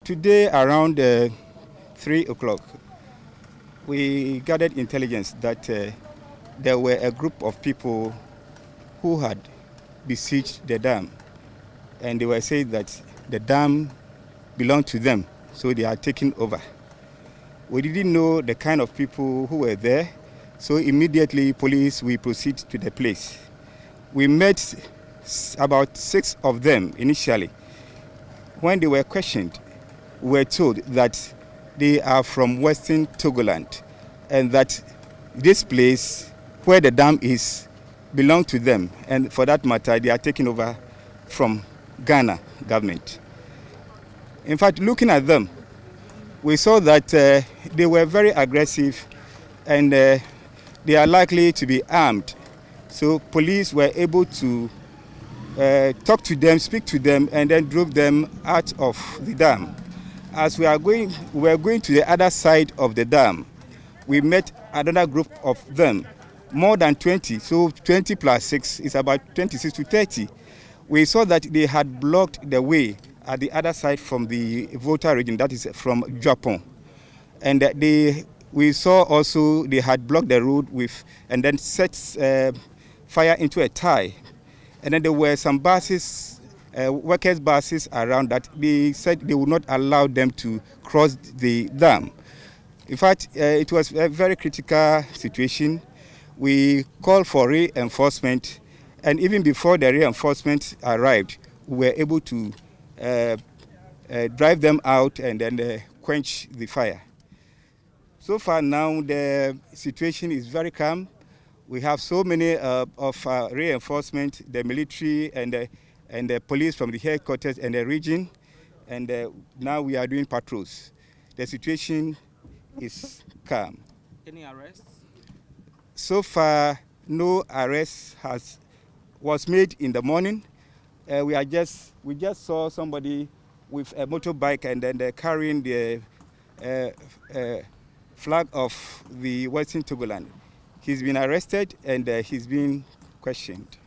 Today around 3 o'clock, we gathered intelligence that there were a group of people who had besieged the dam, and they were saying that the dam belonged to them, so they are taking over. We didn't know the kind of people who were there, so immediately police, we proceed to the place. We met about 6 of them initially. When they were questioned, we were told that they are from Western Togoland and that this place where the dam is belongs to them, and for that matter they are taking over from Ghana government. In fact, looking at them, we saw that they were very aggressive and they are likely to be armed. So police were able to talk to them, speak to them, and then drove them out of the dam. As we were going to the other side of the dam, we met another group of them, more than 20. So 20 plus 6 is about 26 to 30. We saw that they had blocked the way at the other side from the Volta region, that is from Japan. And we saw also they had blocked the road and then set fire into a tie. And then there were some buses, workers' buses around that they said they would not allow them to cross the dam. In fact, it was a very critical situation. We called for reinforcement, and even before the reinforcement arrived, we were able to drive them out and then quench the fire. So far now, the situation is very calm. We have so many of reinforcement, the military and the police from the headquarters and the region, and now we are doing patrols. The situation is calm. Any arrests? So far, no arrest was made in the morning. We just saw somebody with a motorbike and then carrying the flag of the Western Togoland. He's been arrested and he's been questioned.